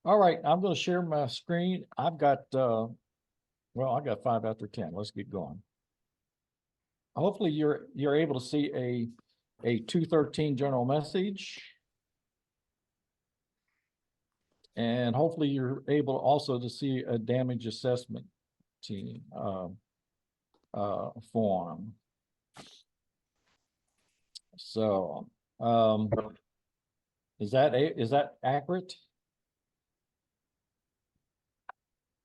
All right, I'm going to share my screen. I've got, well, I got 5 after 10. Let's get going. Hopefully you're able to see a 213 general message. And hopefully you're able also to see a damage assessment team form. So is that accurate?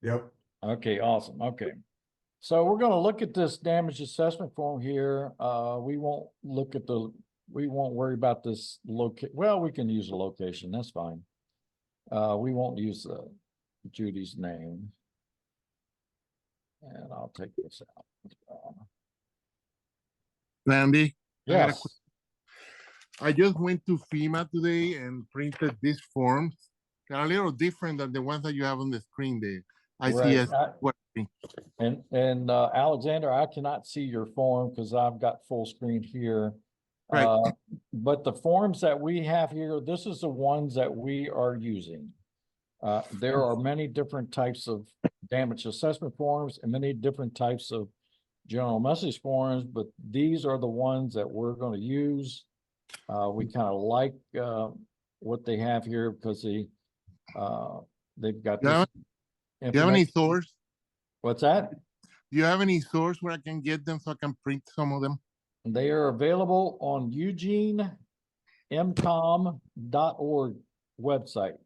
Yep. Okay, awesome. Okay. So we're going to look at this damage assessment form here. We won't worry about this well, we can use a location, that's fine. We won't use Judy's name. And I'll take this out. Randy, Yes. I just went to FEMA today and printed these forms. They're a little different than the ones that you have on the screen, the ICS. Right. And Alexander, I cannot see your form because I've got full screen here. Right. But the forms that we have here, this is the ones that we are using. There are many different types of damage assessment forms and many different types of general message forms, but these are the ones that we're going to use. We kind of like what they have here because they've got this. Do you have any source? What's that? Do you have any source where I can get them so I can print some of them? They are available on eugenemcom.org website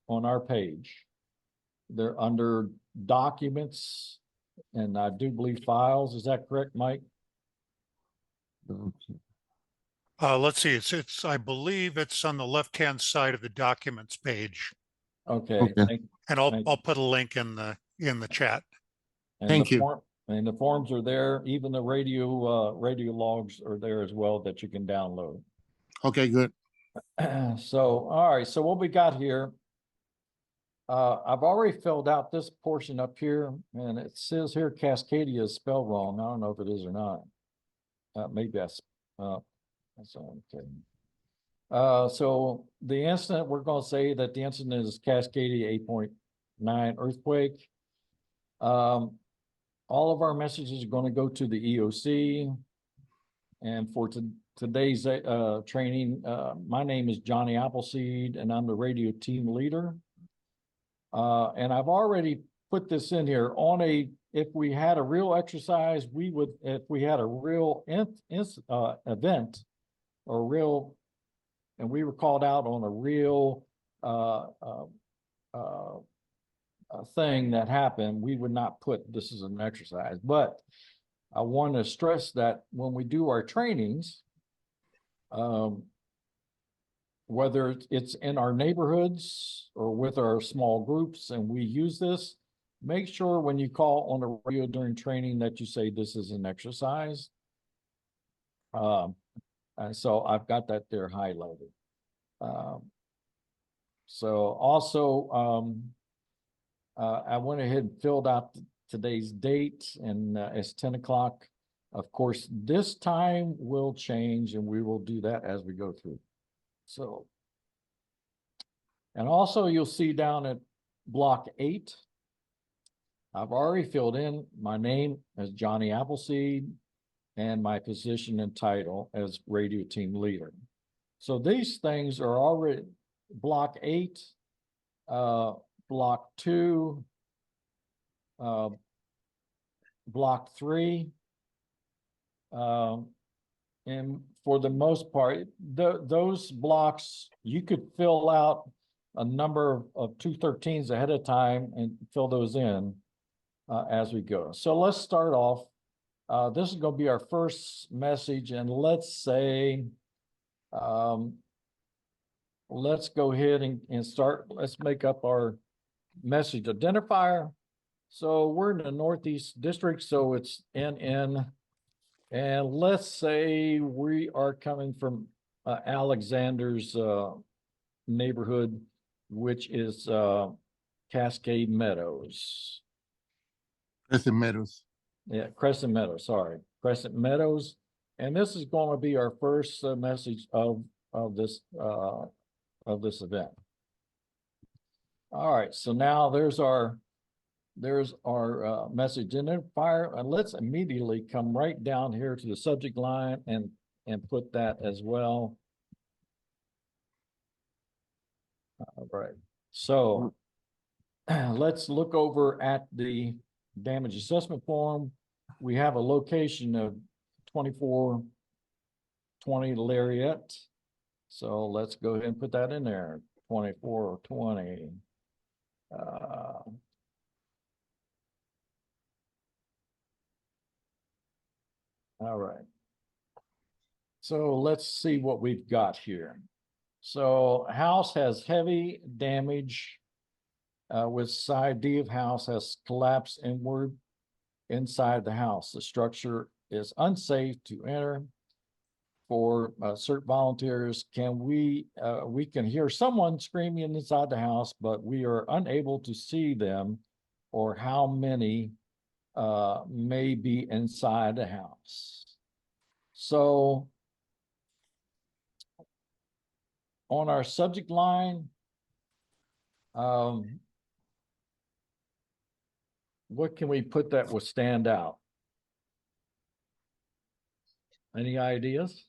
on our page. They're under documents and I do believe files. Is that correct, Mike? Let's see. It's I believe it's on the left-hand side of the documents page. Okay. And I'll put a link in the chat. And Thank you. And the forms are there. Even the radio logs are there as well that you can download. Okay, good. So, all right. So what we got here, I've already filled out this portion up here, and it says here Cascadia is spelled wrong. I don't know if it is or not. Maybe that's okay. So the incident, we're going to say that the incident is Cascadia 8.9 earthquake. All of our messages are going to go to the EOC. And for today's training, my name is Johnny Appleseed, and I'm the radio team leader. And I've already put this in here if we had a real exercise, if we had a real event or real, and we were called out on a real thing that happened, we would not put this as an exercise. But I want to stress that when we do our trainings, whether it's in our neighborhoods or with our small groups and we use this, make sure when you call on the radio during training that you say this is an exercise. And so I've got that there highlighted. So also, I went ahead and filled out today's date, and it's 10 o'clock. Of course, this time will change, and we will do that as we go through. So, and also you'll see down at block 8, I've already filled in my name as Johnny Appleseed and my position and title as radio team leader. So these things are already block 8, block 2, block 3, and for the most part, those blocks, you could fill out a number of 213s ahead of time and fill those in as we go. So let's start off. This is going to be our first message, and let's say, let's go ahead and start. Let's make up our message identifier. So we're in the Northeast District, so it's NN. And let's say we are coming from Alexander's neighborhood, which is Cascade Meadows. Crescent Meadows. Yeah, Crescent Meadows, sorry. Crescent Meadows. And this is going to be our first message of this event. All right, so now there's our message identifier, and let's immediately come right down here to the subject line and put that as well. All right, so let's look over at the damage assessment form. We have a location of 2420 Lariat. So let's go ahead and put that in there, 2420. All right. So let's see what we've got here. So house has heavy damage with side D of house has collapsed inward inside the house. The structure is unsafe to enter. For CERT volunteers, we can hear someone screaming inside the house, but we are unable to see them or how many may be inside the house. So on our subject line, what can we put that will stand out? Any ideas?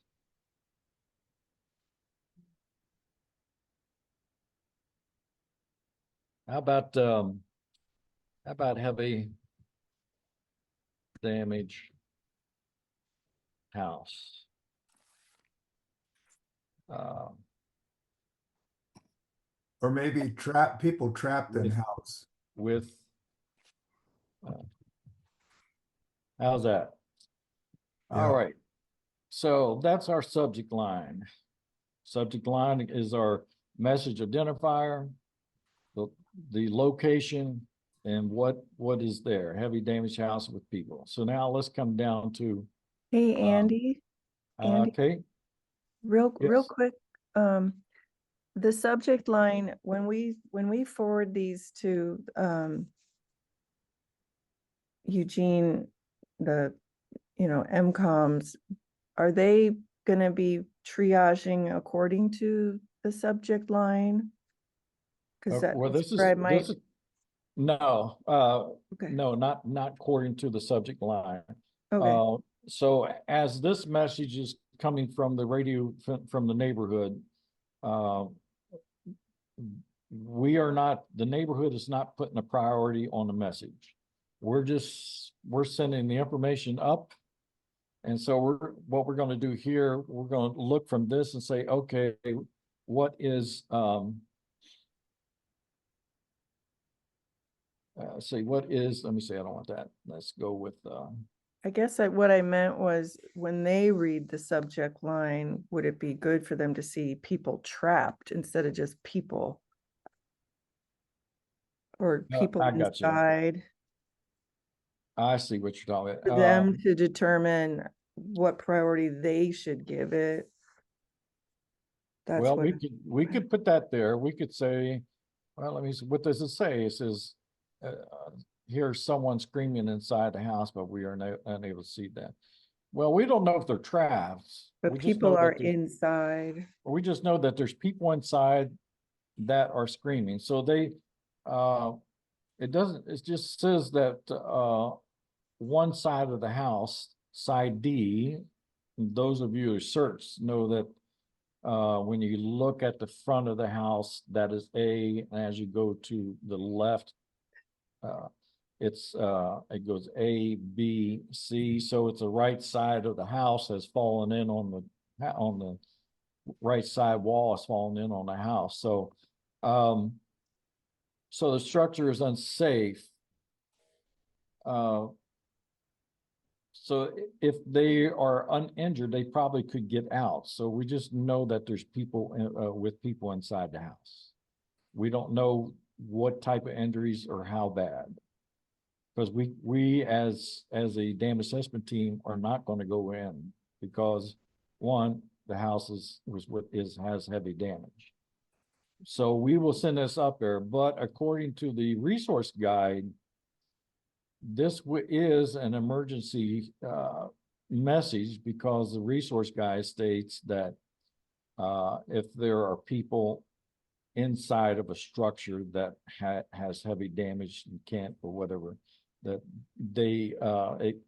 How about heavy damage house? Or maybe people trapped in house. With how's that? All Yeah. right. So that's our subject line. Subject line is our message identifier, the location, and what is there. Heavy damage house with people. So now let's come down to Hey, Andy, okay. real Yes. quick, the subject line, when we forward these to Eugene, the MCOMs, are they gonna be triaging according to the subject line? Because Well, that's where I might. No, Okay. no, not according to the subject line. Okay. So as this message is coming from the radio from the neighborhood, the neighborhood is not putting a priority on the message. We're sending the information up. And so what we're going to do here, we're going to look from this and say, okay, what is, let me see, I don't want that. Let's go with, I guess what I meant was when they read the subject line, would it be good for them to see people trapped instead of just people? Or people I got you. inside, I see what you're talking for about. them to determine what priority they should give it. That's Well, what. we could put that there. We could say, well, let me see, what does it say? It says, here's someone screaming inside the house, but we are unable to see that. Well, we don't know if they're trapped. But We just people know are that inside. we just know that there's people inside that are screaming. So it just says that one side of the house, side D, those of you who search know that when you look at the front of the house, that is A, and as you go to the left, it goes A, B, C. So it's the right side of the house has fallen in on the right side wall has fallen in on the house. So so the structure is unsafe. So if they are uninjured, they probably could get out. So we just know that there's people with people inside the house. We don't know what type of injuries or how bad. Because we as a dam assessment team are not going to go in because one, the house has heavy damage. So we will send this up there, but according to the resource guide, this is an emergency message because the resource guide states that if there are people inside of a structure that has heavy damage and can't, or whatever, that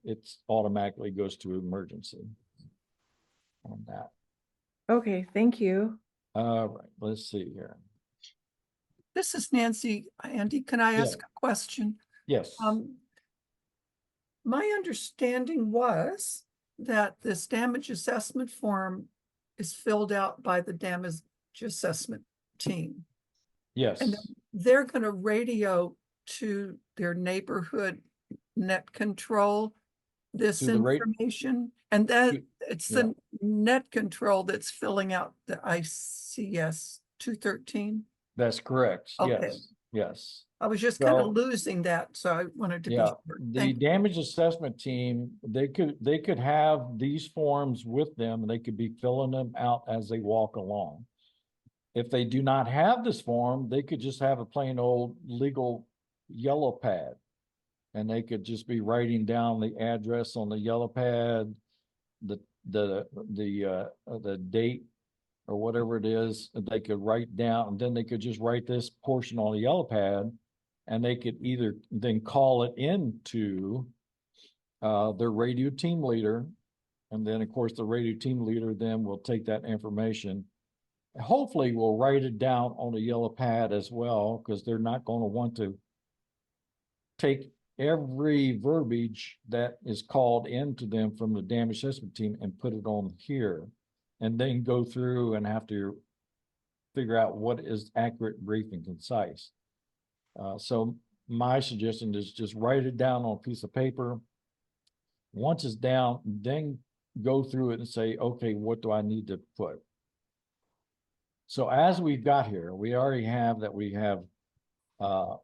it's automatically goes to emergency on that. Okay, thank you. All right, let's see here. This is Nancy. Andy, can I Yeah. ask a question? Yes, My understanding was that this damage assessment form is filled out by the damage assessment team. yes, And then they're gonna radio to their neighborhood net control this To the information. And that to- it's yeah. the net control that's filling out the ICS 213. that's correct. Okay. Yes, yes. I was just kind So- of losing that, so I wanted to be Yeah, sure. the Thank you. damage assessment team, they could have these forms with them and they could be filling them out as they walk along. If they do not have this form, they could just have a plain old legal yellow pad. And they could just be writing down the address on the yellow pad, the date or whatever it is, they could write down, and then they could just write this portion on the yellow pad. And they could either then call it into their radio team leader. And then, of course, the radio team leader then will take that information. Hopefully we'll write it down on a yellow pad as well, because they're not going to want to take every verbiage that is called into them from the damage assessment team and put it on here. And then go through and have to figure out what is accurate, brief, and concise. So my suggestion is just write it down on a piece of paper. Once it's down, then go through it and say, okay, what do I need to put? So as we've got here, we already have that we have a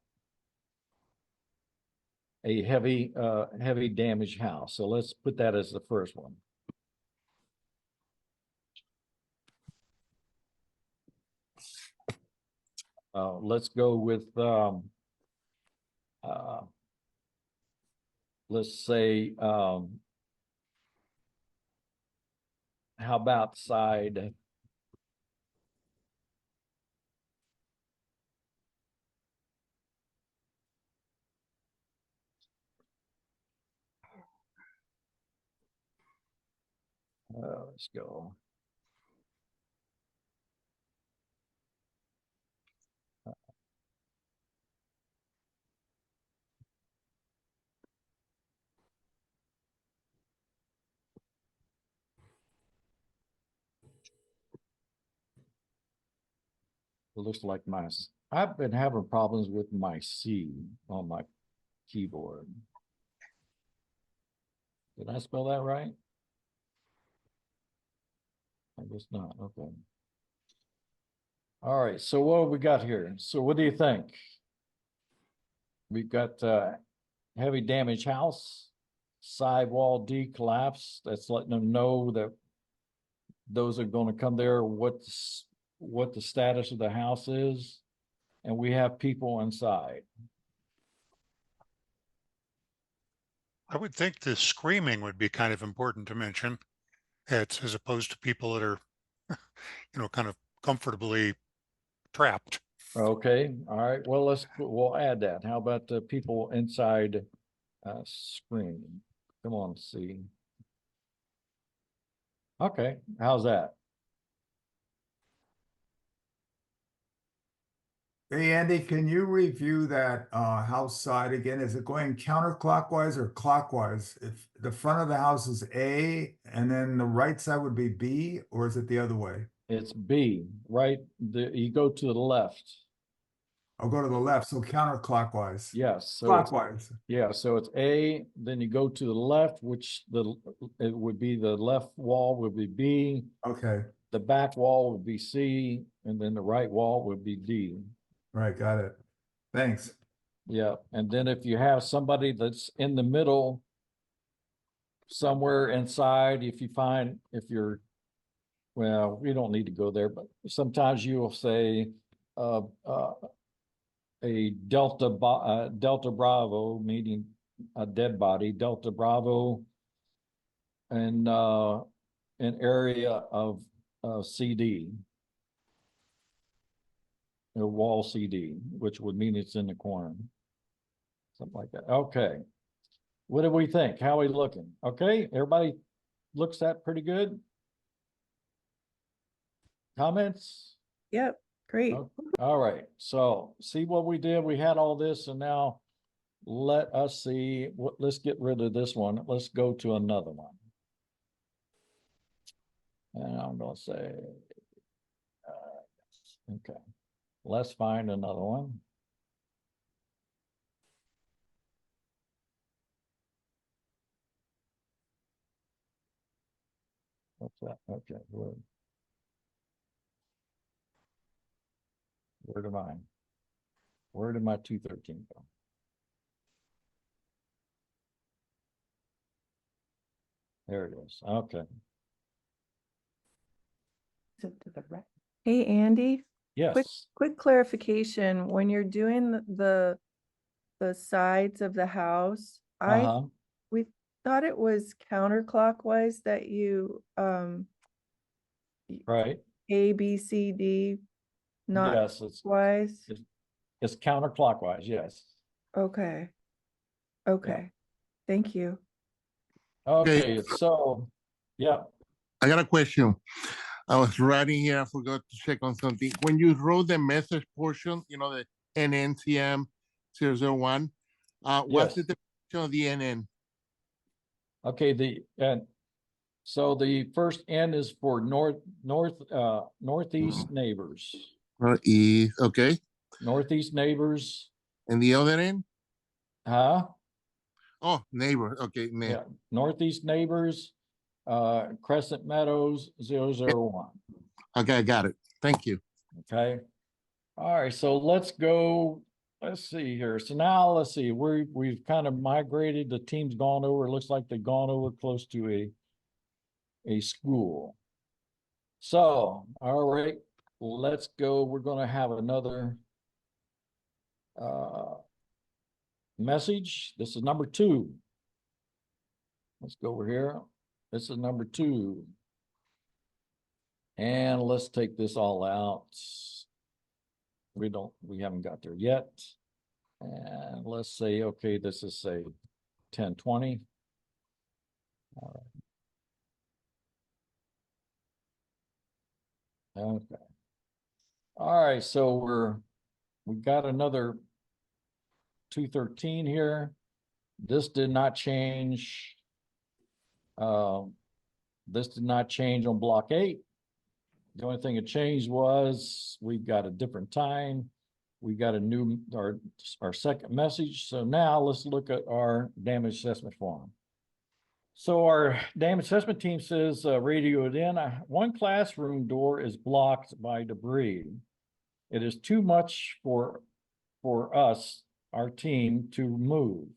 heavy damage house. So let's put that as the first one. Let's go with let's say how about side let's go. It looks like I've been having problems with my C on my keyboard. Did I spell that right? I guess not. Okay. All right. So what have we got here? So what do you think? We've got heavy damage house, sidewall D collapse. That's letting them know that those are going to come there, what the status of the house is, and we have people inside. I would think the screaming would be kind of important to mention. It's as opposed to people that are, kind of comfortably trapped. Okay, all right. Well, we'll add that. How about the people inside screaming? Come on, see. Okay, how's that? Hey, Andy, can you review that house side again? Is it going counterclockwise or clockwise? If the front of the house is A and then the right side would be B, or is it the other way? It's B, right? You go to the left. I'll go to the left, so counterclockwise. Yes, so Clockwise. yeah, so it's A, then you go to the left, which it would be the left wall would be B, Okay, the back wall would be C, and then the right wall would be D. right, got it. Thanks. Yeah, and then if you have somebody that's in the middle, somewhere inside, well, we don't need to go there, but sometimes you will say a Delta Bravo, meaning a dead body, Delta Bravo, and an area of CD. a wall CD, which would mean it's in the corner. Something like that. Okay. What do we think? How are we looking? Okay, everybody looks that pretty good? Comments? Yep, great. Oh, all right, so see what we did? We had all this and now let us see, let's get rid of this one. Let's go to another one. And I'm gonna say, okay, let's find another one. What's that? Okay, where did mine? Where did my 213 go? There it is. Okay. Hey, Andy, Yes. quick clarification. When you're doing the sides of the house, Uh-huh. we thought it was counterclockwise that you, Right. A, B, C, D, not Yes, wise? it's counterclockwise. Yes. Okay. Okay. Thank you. Okay, so, yeah, I got a question. I was writing here, I forgot to check on something. When you wrote the message portion, you know, the NNCM 001, what's the Yes. definition of the NN? okay, so the first N is for northeast neighbors. Okay. Northeast neighbors, And the other N? huh? Oh, neighbor. Okay. Yeah, northeast neighbors, Crescent Meadows 001. Okay, I got it. Thank you. Okay. All right, so let's go. Let's see here. So now let's see. We've kind of migrated. The team's gone over. It looks like they've gone over close to a school. So, all right, let's go. We're going to have another message. This is number 2. Let's go over here. This is number 2. And let's take this all out. We haven't got there yet. And let's say, okay, this is say 1020. All right. Okay. All right, so we got another 213 here. This did not change. This did not change on block 8. The only thing that changed was we've got a different time. We got a new, our second message. So now let's look at our damage assessment form. So our damage assessment team says, radioed in, one classroom door is blocked by debris. It is too much for us, our team, to move.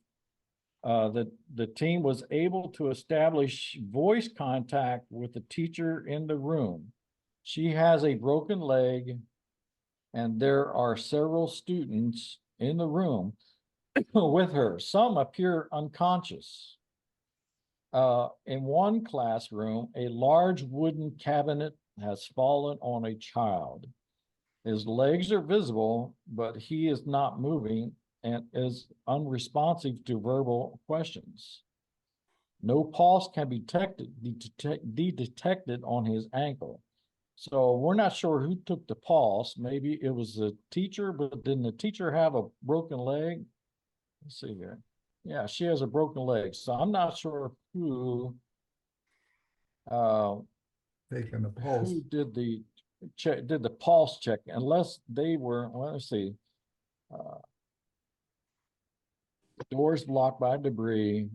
The team was able to establish voice contact with the teacher in the room. She has a broken leg, and there are several students in the room with her. Some appear unconscious. In one classroom, a large wooden cabinet has fallen on a child. His legs are visible, but he is not moving and is unresponsive to verbal questions. No pulse can be detected on his ankle. So we're not sure who took the pulse. Maybe it was the teacher, but didn't the teacher have a broken leg? Let's see here. Yeah, she has a broken leg. So I'm not sure who Taking the pulse. who did the check, did the pulse check, unless they were, well, let's see. Doors blocked by debris,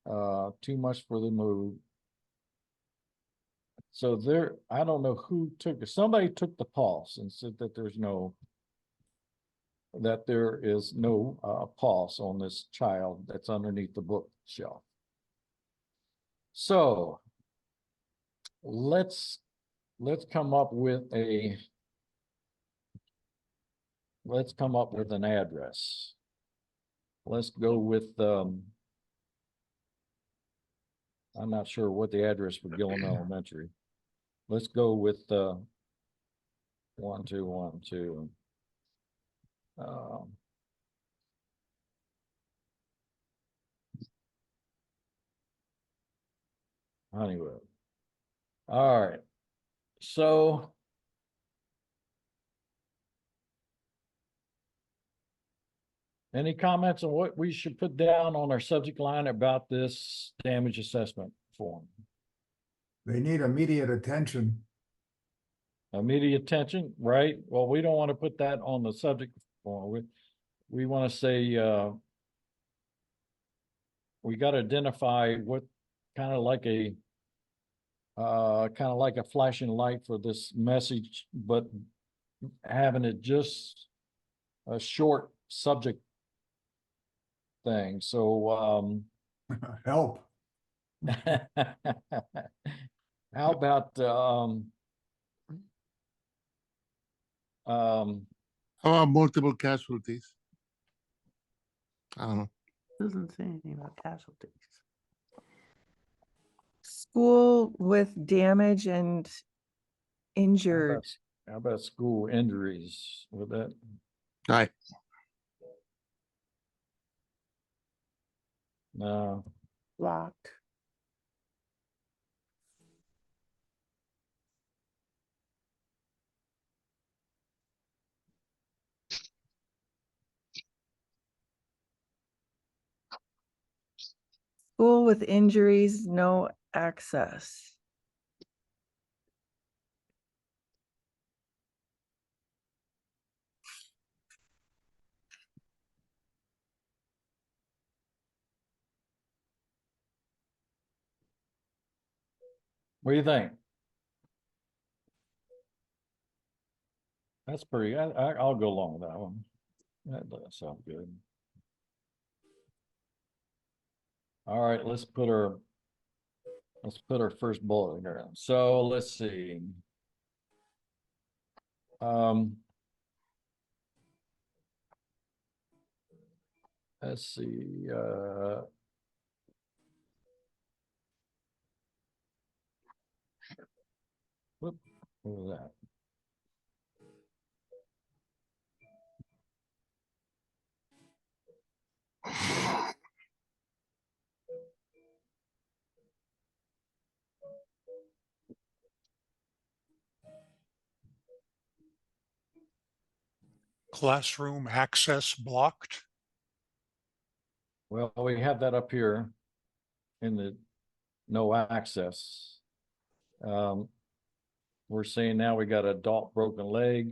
too much for the move. So there, I don't know who took it. Somebody took the pulse and said that there is no pulse on this child that's underneath the bookshelf. So let's come up with an address. Let's go with I'm not sure what the address for Gillum Elementary. Let's go with 1212. Um, Honeywell. All right, so. Any comments on what we should put down on our subject line about this damage assessment form? They need immediate attention. Immediate attention, right? Well, we don't want to put that on the subject form. We want to say, we got to identify what kind of like a flashing light for this message, but having it just a short subject thing. So, Help. how about, How about multiple casualties? I don't know. Doesn't say anything about casualties. School with damage and injured. how about school injuries with that? Right. No, Blocked. School with injuries, no access. what do you think? That's pretty, I'll go along with that one. That does sound good. All right, let's put our first bullet in there. So let's see. Let's see, whoop, what was that? Classroom access blocked. Well, we have that up here in the no access. We're saying now we got adult broken leg.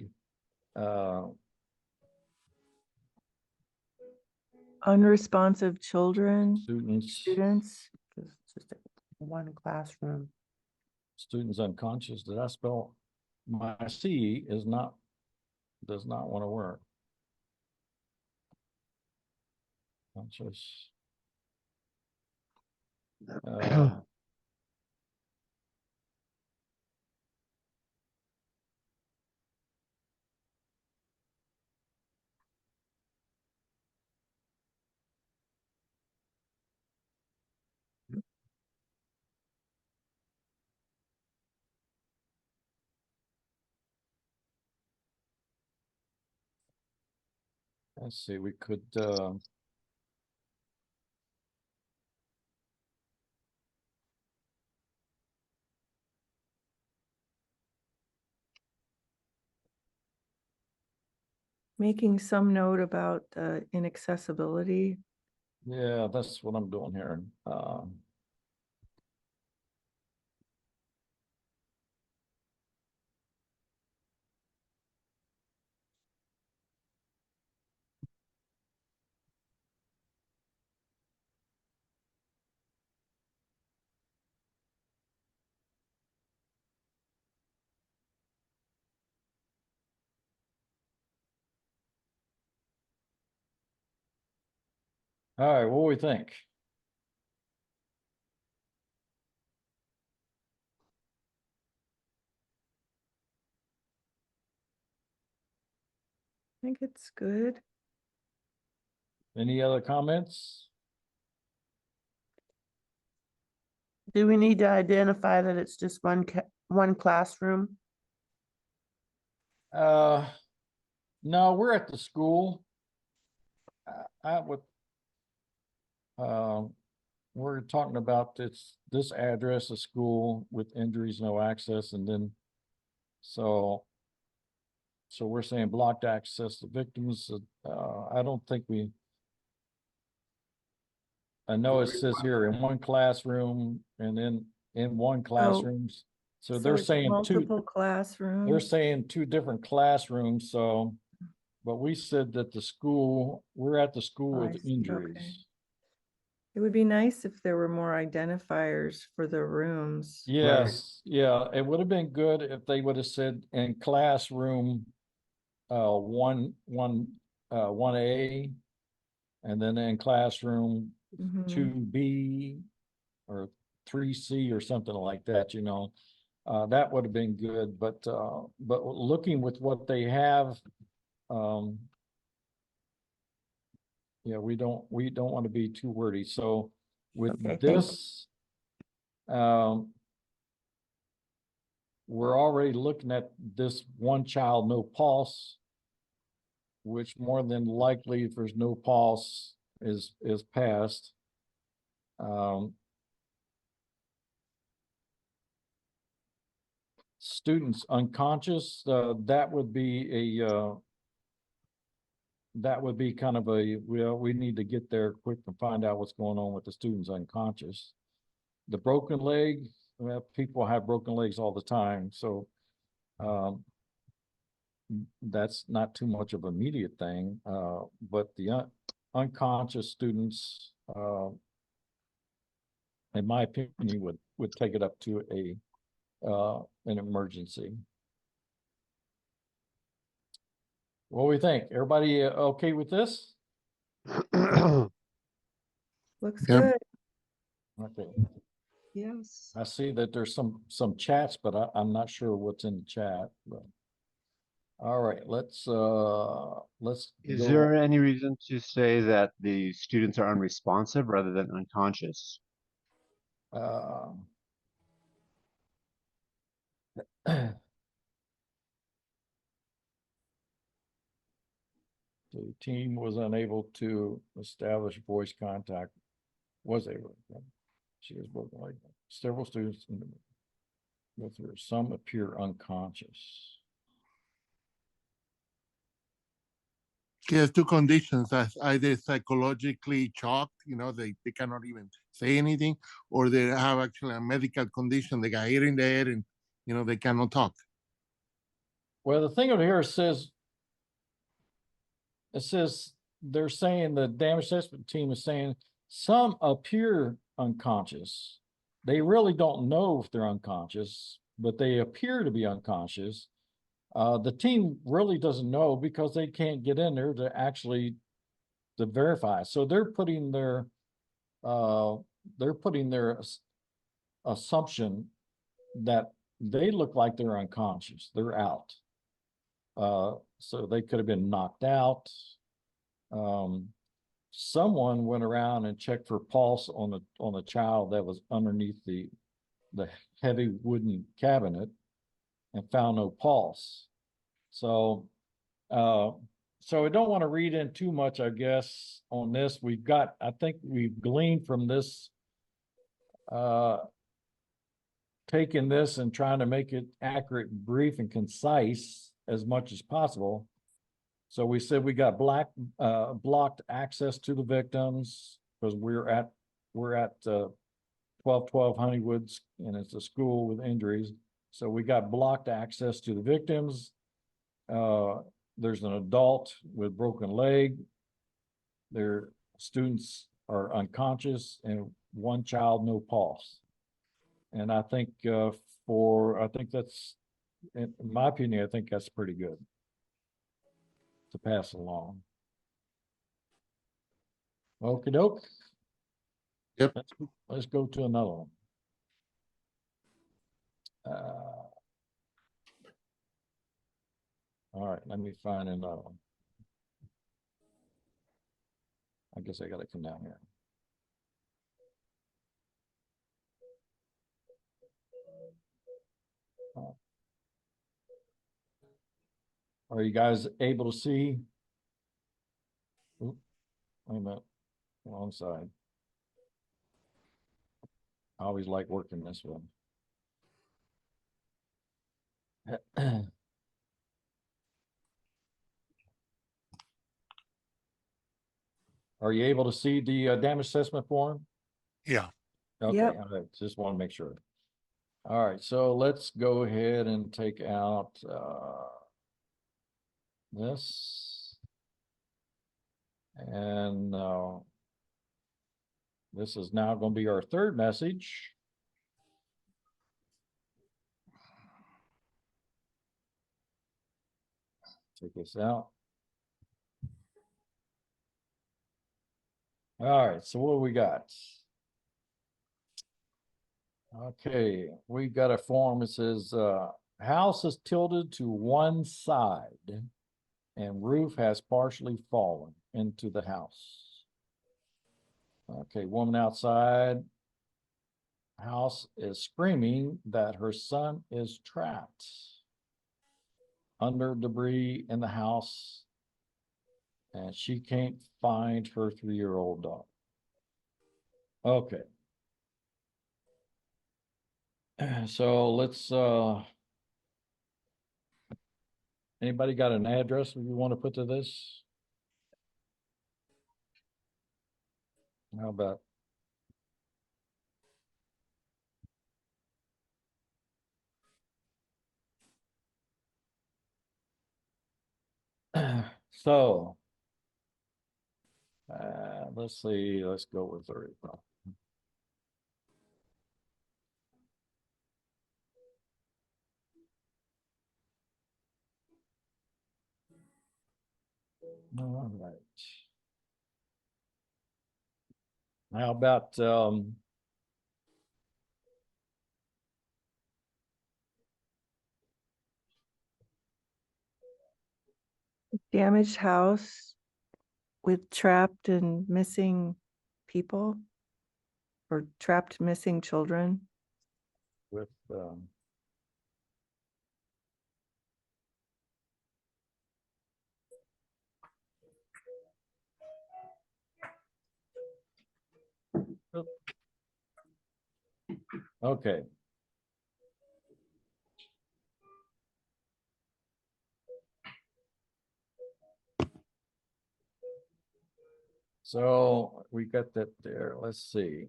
Unresponsive children, Students Because it's just one classroom. unconscious. Did I spell? My C does not want to work. Conscious. Let's see, we could, making some note about inaccessibility. yeah, that's what I'm doing here. All right, what do we think? I think it's good. Any other comments? Do we need to identify that it's just one classroom? No, we're at the school. I would, we're talking about this address of school with injuries, no access, and then, so we're saying blocked access to victims. I don't think I know it says here in one classroom and then in one classrooms. So they're it's saying multiple they're classrooms. saying two different classrooms, so, but we said that we're at the school Oh, I with see, okay. injuries. It would be nice if there were more identifiers for the rooms. Yes, yeah, it would have been good if they would have said in classroom, one A, and then in classroom Mhm. 2B or 3C or something like that, that would have been good, but looking with what they have, yeah, we don't want to be too wordy. So with Okay, thank this, we're already looking at this one child, no pulse, which more than likely, if there's no pulse, is passed. Students unconscious, that would be kind of we need to get there quick and find out what's going on with the students unconscious. The broken leg, well, people have broken legs all the time, so that's not too much of an immediate thing, but the unconscious students, in my opinion, would take it up to an emergency. What do we think? Everybody okay with this? Looks Yep. good. Okay. Yes. I see that there's some chats, but I'm not sure what's in the chat, but. All right, let's Is go. there any reason to say that the students are unresponsive rather than unconscious? The team was unable to establish voice contact. Was able. She was broken leg. Several students with her. Some appear unconscious. He has two conditions, as either psychologically shocked, they cannot even say anything, or they have actually a medical condition, they got hit in the head and, they cannot talk. Well, the thing over here says, they're saying the damage assessment team is saying some appear unconscious. They really don't know if they're unconscious, but they appear to be unconscious. The team really doesn't know because they can't get in there to verify. So they're putting their assumption that they look like they're unconscious. They're out. So they could have been knocked out. Someone went around and checked for pulse on a child that was underneath the heavy wooden cabinet and found no pulse. So we don't want to read in too much, I guess, on this. I think we've gleaned from this, taking this and trying to make it accurate, brief, and concise as much as possible. So we said we got blocked access to the victims because we're at 1212 Honeywoods, and it's a school with injuries. So we got blocked access to the victims. There's an adult with broken leg. Their students are unconscious, and one child no pulse. And I think that's, in my opinion, I think that's pretty good to pass along. Okie doke. Yep. Let's go to another one. All right, let me find another one. I guess I gotta come down here. Are you guys able to see? Oop, wait a minute, wrong side. I always like working this one. Are you able to see the damage assessment form? Yeah, Okay, Yep. all right, just want to make sure. All right, so let's go ahead and take out this. And this is now going to be our third message. Take this out. All right, so what do we got? Okay, we got a form that says house is tilted to one side and roof has partially fallen into the house. Okay, woman outside house is screaming that her son is trapped under debris in the house and she can't find her 3-year-old dog. Okay. So let's anybody got an address you want to put to this? How about so let's see, let's go with 30. All right. How about Damaged house with trapped and missing people or trapped missing children. with okay. So we got that there. Let's see.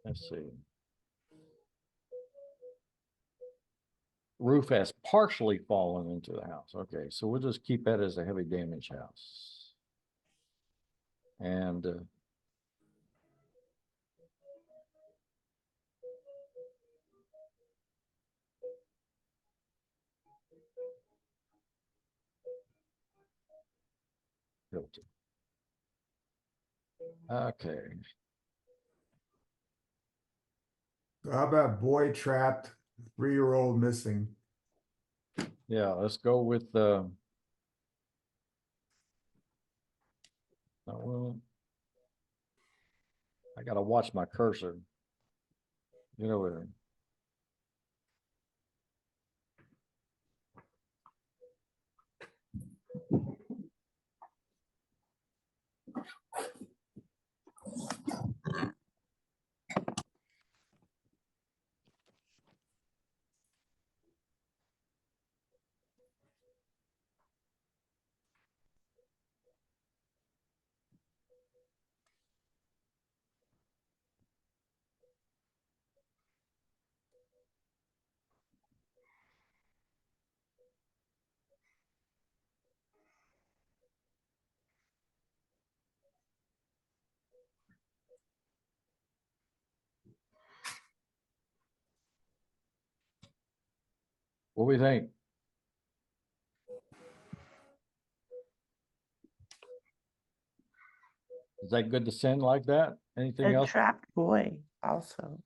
Let's see. Roof has partially fallen into the house. Okay, so we'll just keep that as a heavy damage house. And filter. Okay. So how about boy trapped, 3-year-old missing? Yeah, let's go with well, I gotta watch my cursor. Get over there. What do we think? Is that good to send like that? Anything A else? trapped boy also.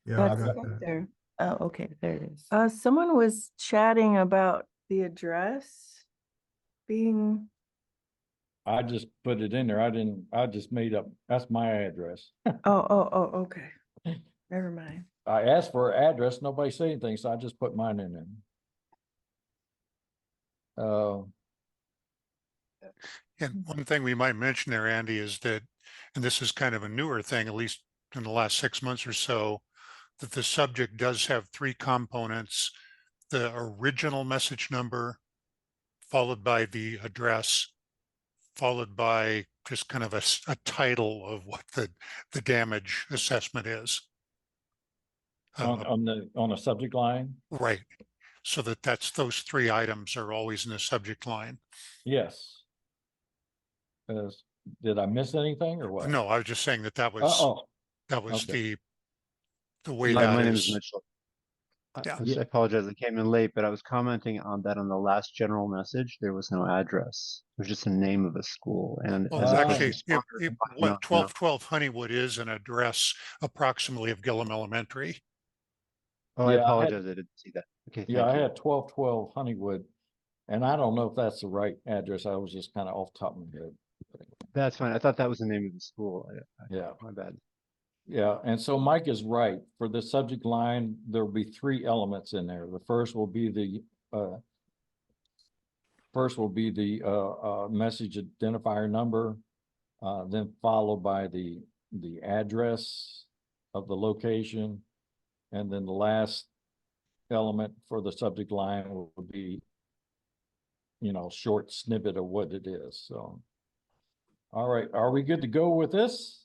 Yeah, I That's got right that. there. Oh, okay, there it is. Someone was chatting about the address being, I just put it in there. I just made up, that's my address. okay. Never mind. I asked for an address, nobody said anything, so I just put mine in there. And one thing we might mention there, Andy, is that, and this is kind of a newer thing, at least in the last 6 months or so, that the subject does have 3 components: the original message number, followed by the address, followed by just kind of a title of what the damage assessment is. On a subject line? Right. So those 3 items are always in the subject line. Yes. Did I miss anything or what? No, I was just saying that was Oh, the okay. way Hi, that my name is is. Mitchell. Yeah. I apologize, I came in late, but I was commenting on that on the last general message. There was no address. It was just the name of a school. And Well, as a first actually, responder, I what know. 1212 Honeywood is an address approximately of Gillum Elementary. Oh, I Yeah, I had- apologize. I didn't see that. Okay, Yeah, thank I you. had 1212 Honeywood, and I don't know if that's the right address. I was just kind of off the top of my head. That's fine. I thought that was the name of the school. Yeah. My bad. Yeah, and so Mike is right. For the subject line, there'll be 3 elements in there. The first will be the message identifier number, then followed by the address of the location, and then the last element for the subject line will be, short snippet of what it is. So, all right, are we good to go with this?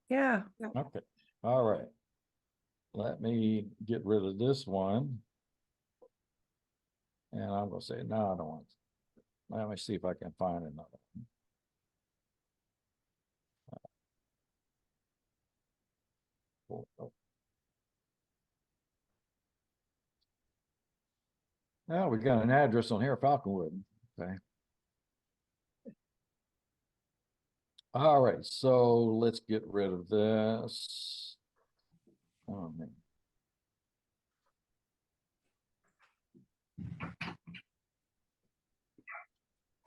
Yeah. Okay, all right. Let me get rid of this one. And I'm gonna say, no, I don't want. Let me see if I can find another one. Oh. Now we got an address on here, Falconwood. Okay. All right, so let's get rid of this. Oh, man.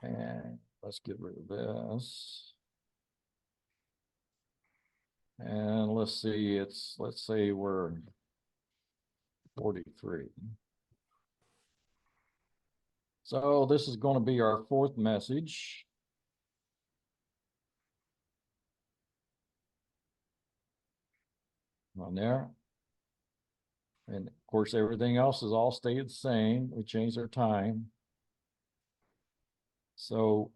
And let's get rid of this. And let's see, let's say we're 43. So this is going to be our 4th message. On there. And of course, everything else is all stayed the same. We changed our time. So,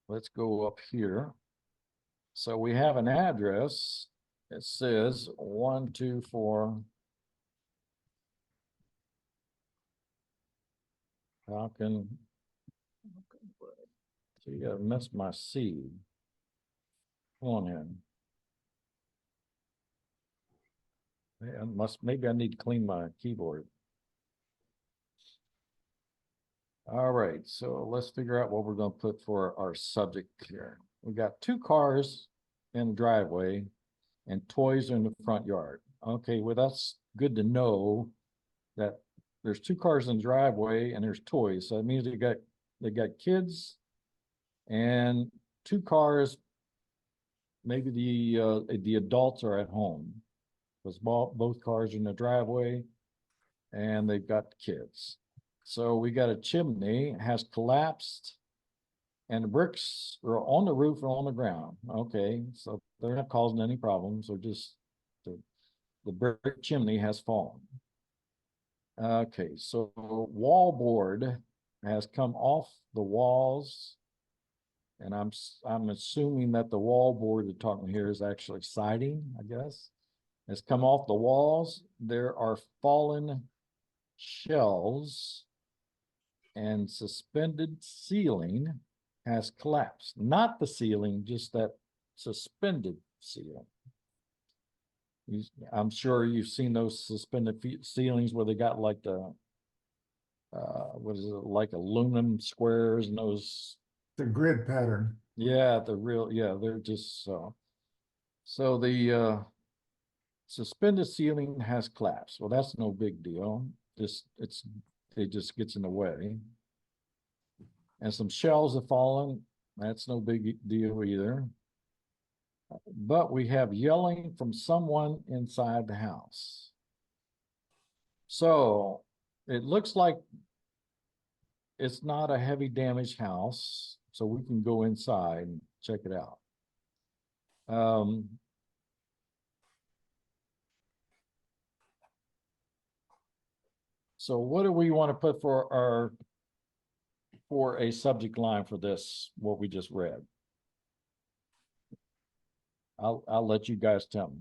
let's go up here. So we have an address. It says 124 Falcon. So you gotta miss my C. Come on in. Maybe I need to clean my keyboard. All right, so let's figure out what we're gonna put for our subject here. We got 2 cars in the driveway and toys in the front yard. Okay, well, that's good to know that there's 2 cars in the driveway and there's toys. So that means they got kids and 2 cars. Maybe the adults are at home. Because both cars are in the driveway and they've got the kids. So we got a chimney has collapsed and the bricks are on the roof or on the ground. Okay, so they're not causing any problems. They're just the brick chimney has fallen. Okay, so wall board has come off the walls. And I'm assuming that the wall board you're talking here is actually siding, I guess. It's come off the walls. There are fallen shelves and suspended ceiling has collapsed. Not the ceiling, just that suspended ceiling. I'm sure you've seen those suspended ceilings where they got like the, what is it, like aluminum squares and those. The grid pattern. Yeah, they're just, so the, suspended ceiling has collapsed. Well, that's no big deal. It just gets in the way. And some shells have fallen. That's no big deal either. But we have yelling from someone inside the house. So it looks like it's not a heavy damage house, so we can go inside and check it out. So what do we want to put for a subject line for this, what we just read? I'll let you guys tell me.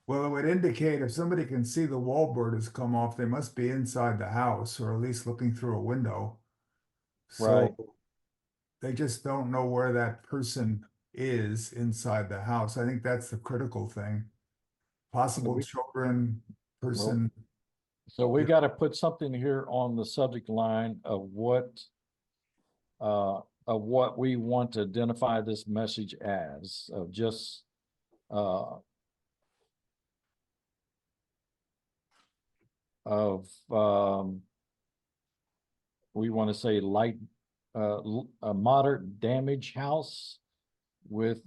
Well, it would indicate if somebody can see the wallboard has come off, they must be inside the house or at least looking through a window. Right. So they just don't know where that person is inside the house. I think that's the critical thing. Possible children, person. So we got to put something here on the subject line of what we want to identify this message as, of just we want to say light, a moderate damage house with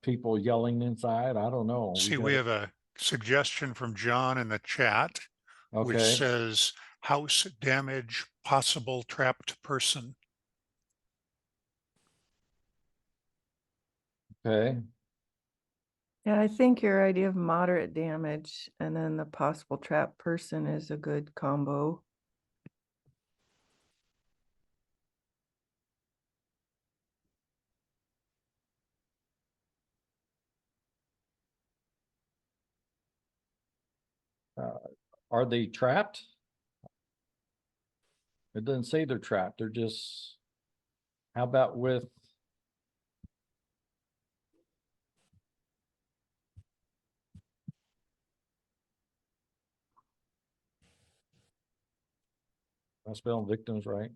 people yelling inside. I don't know. See, we have a suggestion from John in the chat, which Okay. says house damage, possible trapped person. Okay. Yeah, I think your idea of moderate damage and then the possible trap person is a good combo. Are they trapped? It doesn't say they're trapped. They're just, how about with I spelling victims right?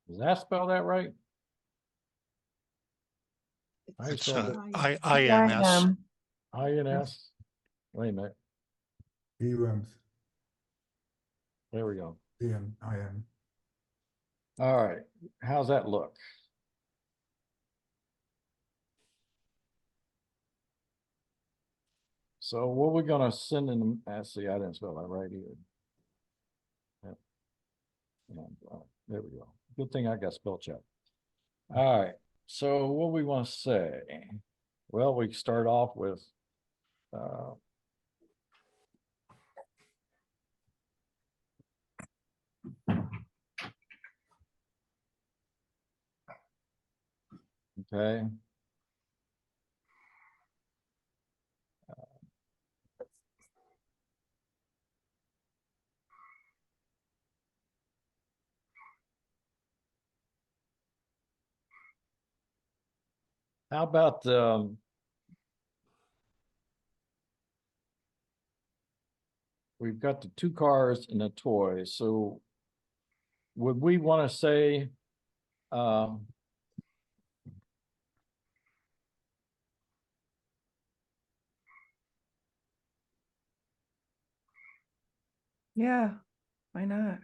Does that spell that right? How you It's spell it? INS. INS. Wait a minute. EUMs, There we go. EM, IM. All right. How's that look? So what we're gonna send in, see, I didn't spell that right either. Yep. There we go. Good thing I got spell check. All right. So what we want to say? Well, we start off with okay. How about we've got the 2 cars and a toy. So would we want to say Yeah, why not?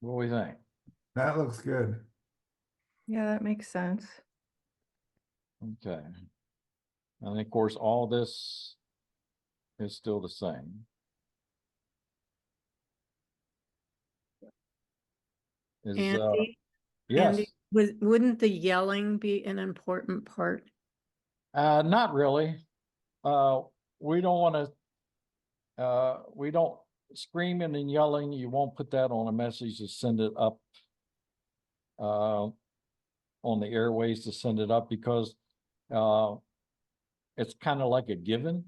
what do we think? That looks good. Yeah, that makes sense. Okay. And of course, all this is still the same. Is Andy, yes. Andy, wouldn't the yelling be an important part? Not really. We don't want to, we don't screaming and yelling. You won't put that on a message to send it up on the airways to send it up because it's kind of like a given.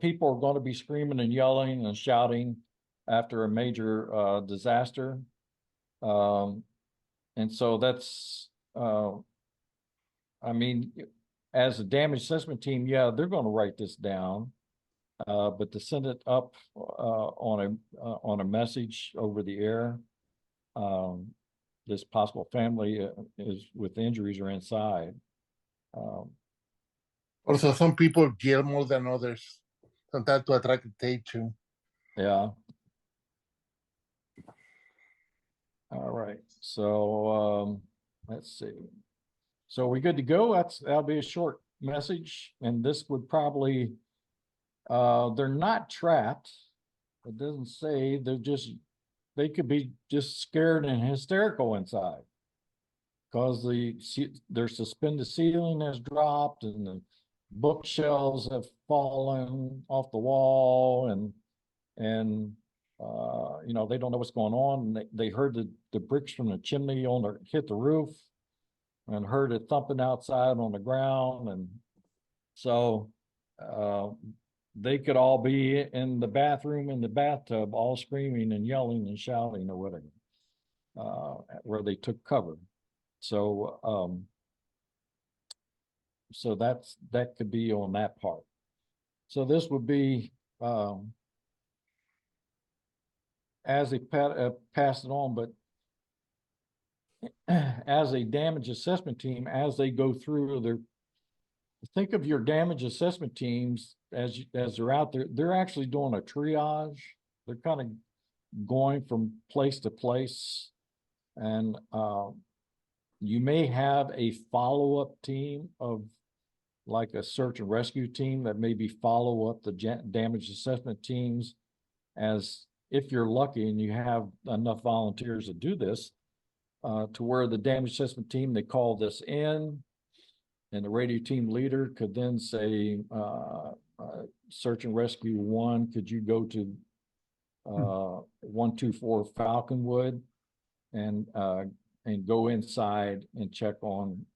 People are going to be screaming and yelling and shouting after a major disaster. And so that's, I mean, as a damage assessment team, yeah, they're gonna write this down. But to send it up, on a message over the air, this possible family is with injuries or inside. Also, some people yell more than others, sometimes to attract attention. Yeah. All right, so, let's see. So we good to go? That'll be a short message, and this would probably, they're not trapped. It doesn't say, they could be just scared and hysterical inside. Cause their suspended ceiling has dropped and the bookshelves have fallen off the wall and they don't know what's going on. And they heard the bricks from the chimney hit the roof and heard it thumping outside on the ground. And so, they could all be in the bathroom, in the bathtub, all screaming and yelling and shouting or whatever, where they took cover. So, so that could be on that part. So this would be, as they pass it on, but as a damage assessment team, as they go through think of your damage assessment teams as they're out there, they're actually doing a triage. They're kind of going from place to place, and you may have a follow-up team of like a search and rescue team that maybe follow up the damage assessment teams, as if you're lucky and you have enough volunteers to do this, to where the damage assessment team, they call this in, and the radio team leader could then say, search and rescue 1, could you go to 124 Falconwood and go inside and check on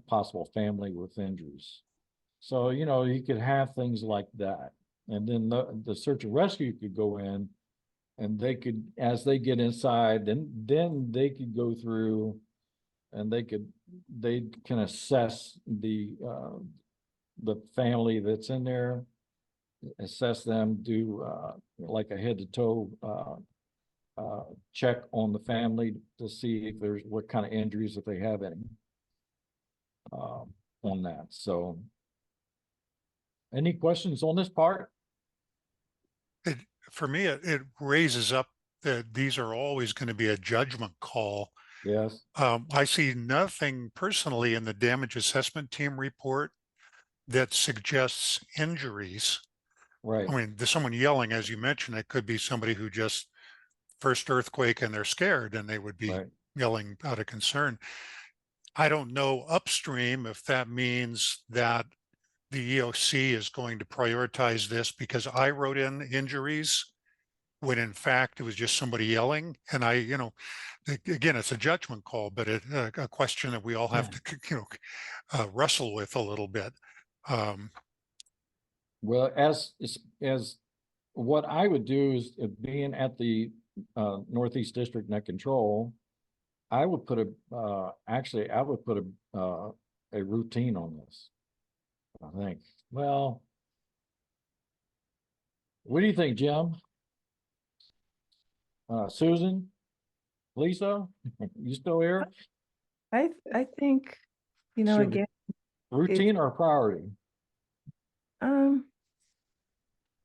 possible family with injuries. So, you could have things like that. And then the search and rescue could go in, and they could, as they get inside, then they could go through and they can assess the family that's in there, assess them, do like a head to toe check on the family to see if there's what kind of injuries, if they have any, on that. So any questions on this part? For me, it raises up that these are always going to be a judgment call. Yes. I see nothing personally in the damage assessment team report that suggests injuries. Right. I mean, there's someone yelling, as you mentioned, it could be somebody who just first earthquake and they're scared and they would be yelling out of concern. I don't know upstream if that means that the EOC is going to prioritize this because I wrote in injuries when in fact it was just somebody yelling. And again, it's a judgment call, but a question that we all have to, wrestle with a little bit. Well, as what I would do is, being at the Northeast District Net Control, I would put a routine on this. I think. Well, what do you think, Jim? Susan? Lisa? You still here? I think, Should again, routine or priority?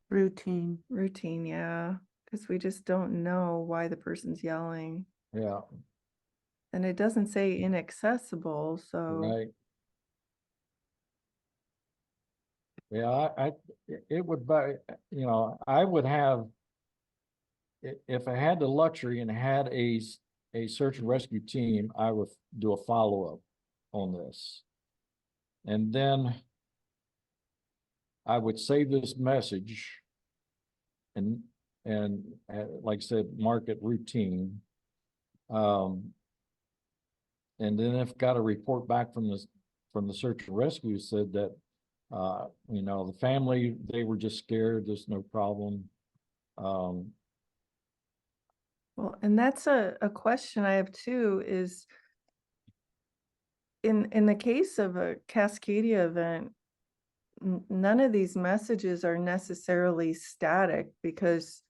Routine, yeah, because we just don't know why the person's yelling. Yeah. And it doesn't say inaccessible, so. Right. Yeah, it would buy, I would have, if I had the luxury and had a search and rescue team, I would do a follow-up on this. And then I would save this message and like I said, mark it routine. And then if got a report back from the search and rescue said that, the family, they were just scared, there's no problem. Well, and that's a question I have too, is in the case of a Cascadia event, none of these messages are necessarily static because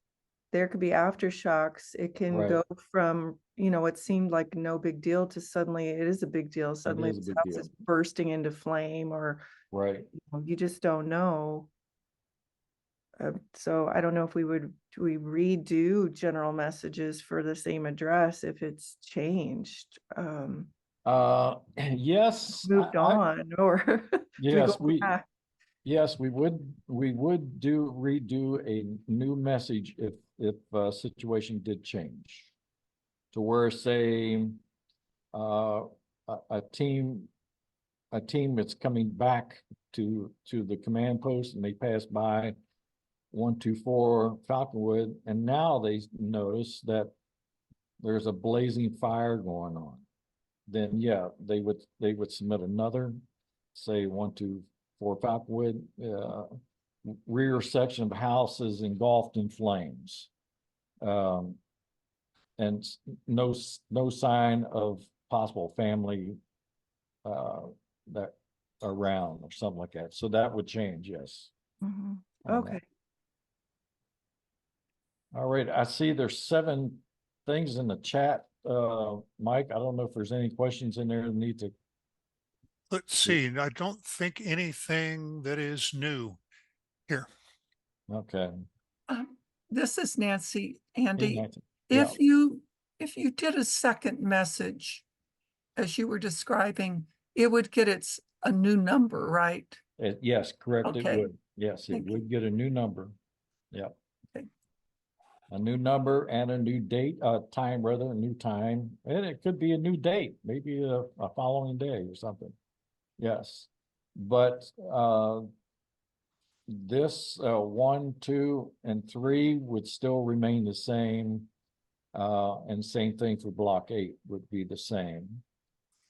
there could be aftershocks. It can Right. go from, it seemed like no big deal to suddenly it is a big deal. Suddenly is a this big house deal. is bursting into flame, or Right. you just don't know. So I don't know if we redo general messages for the same address if it's changed, Yes. moved on, or do we Yes, go back? yes, we would redo a new message if a situation did change. To where, say, a team that's coming back to the command post and they pass by 124 Falconwood, and now they notice that there's a blazing fire going on. Then yeah, they would submit another, say 124 Falconwood, rear section of house is engulfed in flames. And no sign of possible family that around or something like that. So that would change, yes. Mhm. on Okay. that. All right, I see there's 7 things in the chat. Mike, I don't know if there's any questions in there that need to. Let's see, I don't think anything that is new here. Okay. This is Nancy. Hey, Andy, Nancy. Yeah. if you did a second message, as you were describing, it would get a new number, right? Yes, correct. It Okay. would. Yes, it Thank you. would get a new number. Yep. Okay. A new number and a new date, time rather, a new time. And it could be a new date, maybe a following day or something. Yes. But this 1, 2, and 3 would still remain the same. And same thing for block 8 would be the same.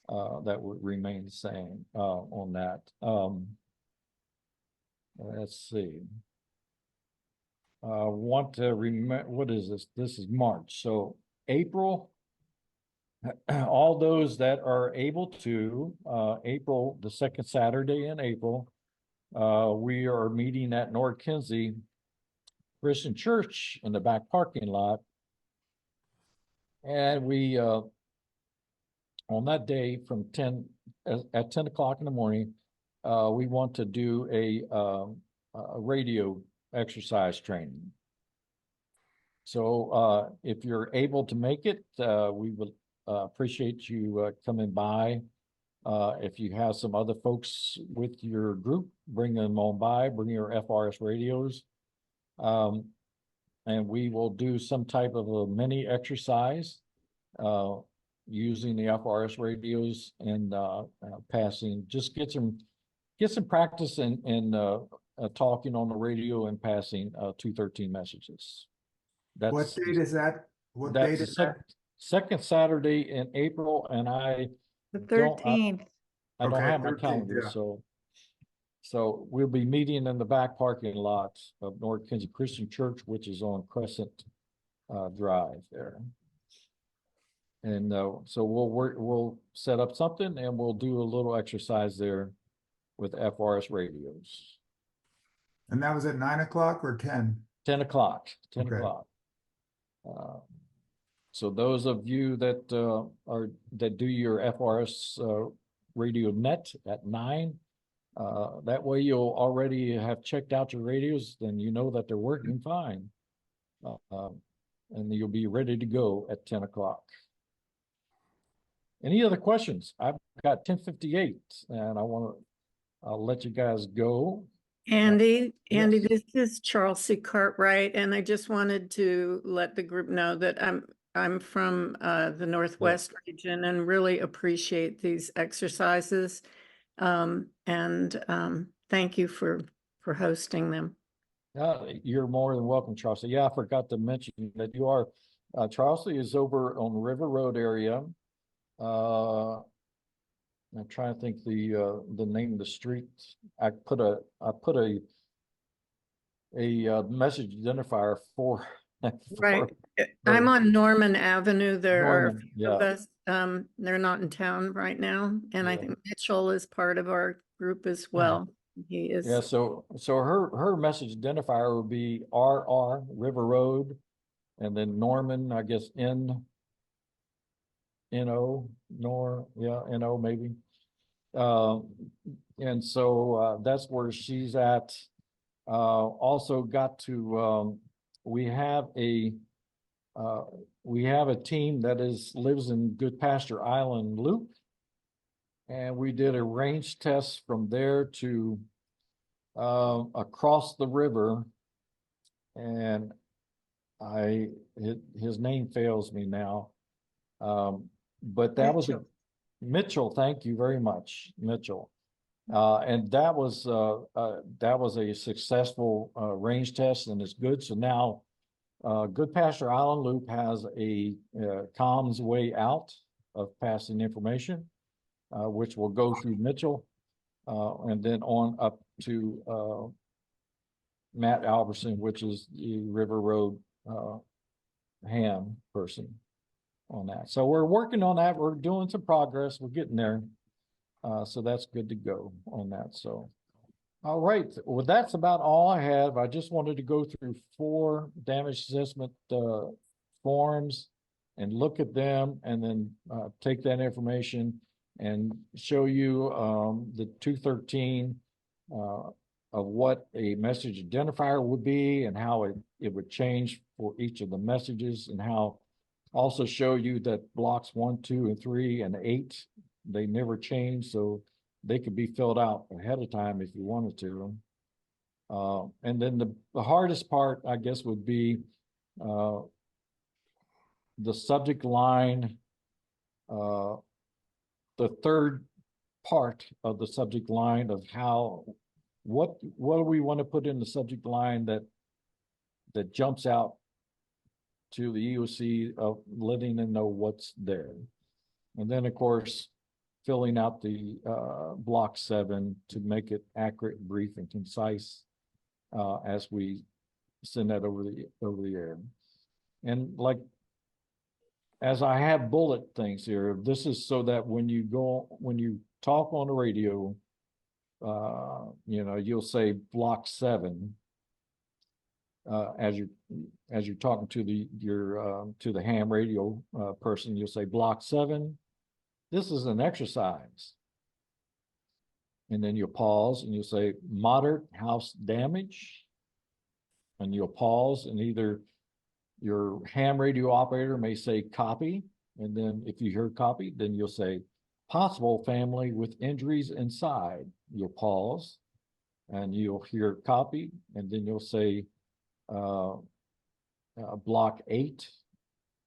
That would remain the same on that. Let's see. Want to remember, what is this? This is March. So April, all those that are able to, April, the second Saturday in April, we are meeting at North Kinsey Christian Church in the back parking lot. And we, on that day from 10 o'clock in the morning, we want to do a radio exercise training. So if you're able to make it, we would appreciate you coming by. If you have some other folks with your group, bring them on by, bring your FRS radios. And we will do some type of a mini exercise using the FRS radios and passing, just get some practice in talking on the radio and passing 213 messages. What date is that? What date is that? Second Saturday in April, and The don't 13th. I don't Okay, have my 13th, calendar, yeah. so we'll be meeting in the back parking lot of North Kinsey Christian Church, which is on Crescent Drive there. And so we'll set up something and we'll do a little exercise there with FRS radios. And that was at 9 o'clock or 10? 10 o'clock, 10 Okay. o'clock. So those of you that do your FRS radio net at 9, that way you'll already have checked out your radios, then you know that they're working fine. And you'll be ready to go at 10 o'clock. Any other questions? I've got 10:58 and I'll let you guys go. Andy, yes. this is Charles C. Cartwright, and I just wanted to let the group know that I'm from the Northwest region and really appreciate these exercises. Thank you for hosting them. You're more than welcome, Charles. Yeah, I forgot to mention that you are, Charlesley is over on River Road area. I'm trying to think the name of the street. I put a message identifier for Right. I'm on Norman Avenue. There are a Norman, few of yeah. us. They're not in town right now. And I Yeah. think Mitchell is part of our group as well. He is. Yeah, so her message identifier would be RR River Road, and then Norman, I guess NO NO maybe. And so that's where she's at. Also got to we have a team that lives in Good Pasture Island Loop, and we did a range test from there to across the river, and his name fails me now, but that was Mitchell. Thank you very much, Mitchell. And that was a successful range test, and it's good. So now Good Pasture Island Loop has a comms way out of passing information, which will go through Mitchell, and then on up to Matt Alberson, which is the River Road ham person on that. So we're working on that. We're doing some progress. We're getting there. So that's good to go on that. So, all right. Well, that's about all I have. I just wanted to go through 4 damage assessment forms and look at them, and then take that information and show you the 213 of what a message identifier would be, and how it would change for each of the messages, and how also show you that blocks 1, 2, and 3, and 8, they never change, so they could be filled out ahead of time if you wanted to. And then the hardest part, I guess, would be the subject line, the third part of the subject line of what do we want to put in the subject line that jumps out to the EOC of letting them know what's there. And then, of course, filling out the block 7 to make it accurate, brief, and concise as we send that over the air. And like, as I have bullet things here, this is so that when you talk on the radio, you'll say block 7 as you're talking to the ham radio person. You'll say block 7. This is an exercise. And then you'll pause and you'll say moderate house damage. And you'll pause, and either your ham radio operator may say copy. And then if you hear copy, then you'll say possible family with injuries inside. You'll pause and you'll hear copy. And then you'll say block 8.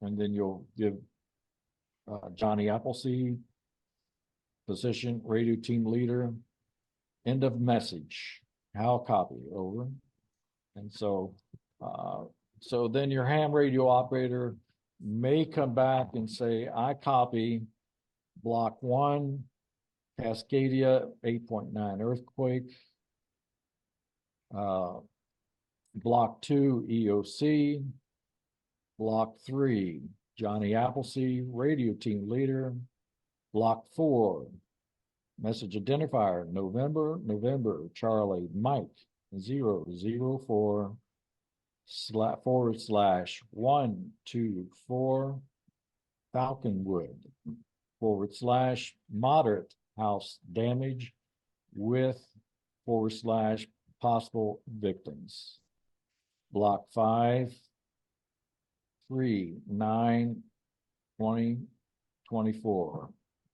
And then you'll give Johnny Appleseed, position, radio team leader, end of message, how copy, over. And so, so then your ham radio operator may come back and say, I copy block 1, Cascadia 8.9 earthquake, block 2, EOC, block 3, Johnny Appleseed, radio team leader, block 4, message identifier, November, Charlie, Mike, 004 /124 Falconwood / moderate house damage with / possible victims. Block 5, 3, 9, 20, 24.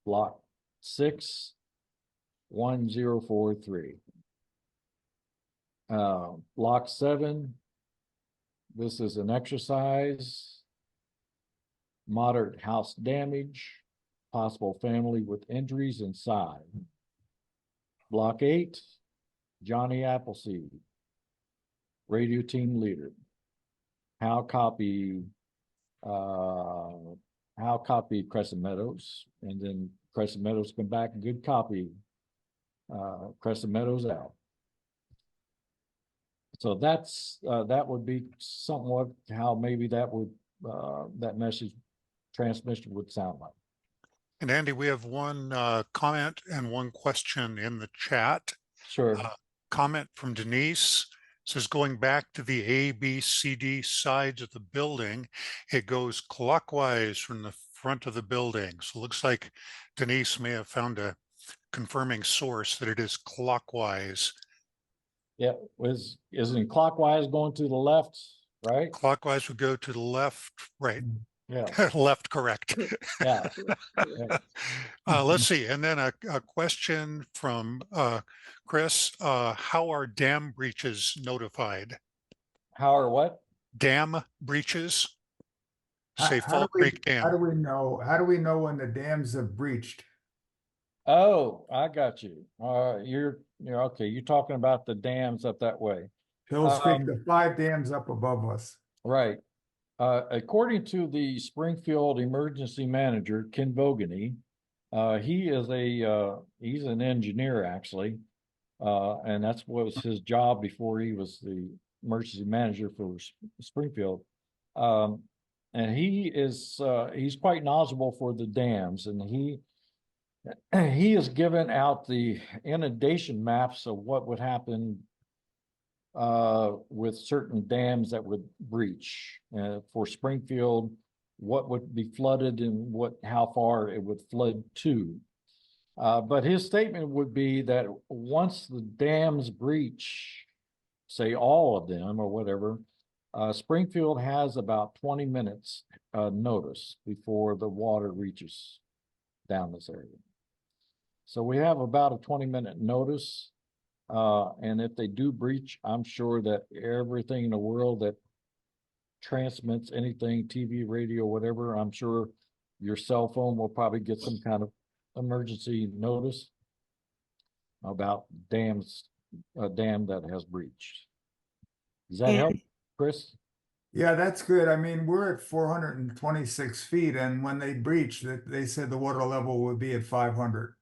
Block 6, 1043. Block 7, this is an exercise, moderate house damage, possible family with injuries inside. Block 8, Johnny Appleseed, radio team leader. How copy Crescent Meadows, and then Crescent Meadows come back, good copy, Crescent Meadows out. So that's, that would be somewhat how maybe that would, that message transmission would sound like. And Andy, we have one comment and one question in the chat. Sure. Comment from Denise says, going back to the A, B, C, D sides of the building, it goes clockwise from the front of the building. So it looks like Denise may have found a confirming source that it is clockwise. Yeah, isn't clockwise going to the left, right? Clockwise would go to the left, right? Yeah, Left, correct. yeah. Let's see. And then a question from Chris. How are dam breaches notified? How or what? Dam breaches? Say How do Fall we, Creek how do Dam. we know, how do we know when the dams have breached? Oh, I got you. You're okay. You're talking about the dams up that way. Hills Creek, Um, the 5 dams up above us. Right. According to the Springfield Emergency Manager, Ken Bogany, he is he's an engineer actually. And that's what was his job before he was the emergency manager for Springfield. And he's quite knowledgeable for the dams, and he has given out the inundation maps of what would happen with certain dams that would breach. For Springfield, what would be flooded and how far it would flood to. But his statement would be that once the dams breach, say all of them or whatever, Springfield has about 20 minutes notice before the water reaches down this area. So we have about a 20-minute notice. And if they do breach, I'm sure that everything in the world that transmits anything, TV, radio, whatever, I'm sure your cell phone will probably get some kind of emergency notice about a dam that has breached. Does that help, Chris? Yeah, that's good. I mean, we're at 426 feet, and when they breached, they said the water level would be at 500.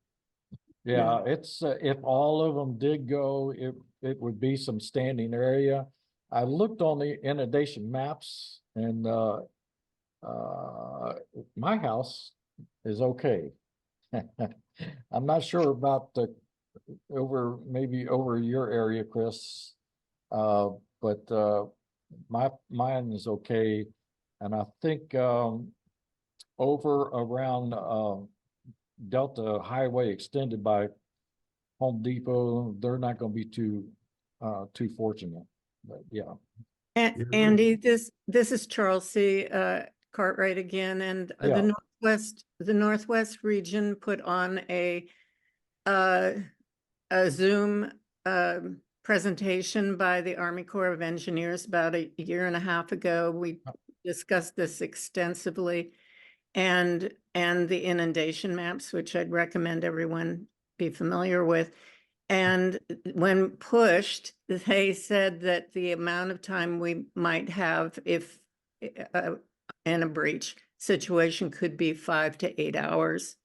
Yeah, it's if all of them did go, it would be some standing area. I looked on the inundation maps, and my house is okay. I'm not sure about maybe over your area, Chris. But mine is okay. And I think over around Delta Highway extended by Home Depot, they're not going to be too fortunate. But yeah. Andy, this is Charles C. Cartwright again, and Yeah. the Northwest region put on a Zoom presentation by the Army Corps of Engineers about a year and a half ago. We discussed this extensively, and the inundation maps, which I'd recommend everyone be familiar with. And when pushed, they said that the amount of time we might have if in a breach situation could be 5 to 8 hours.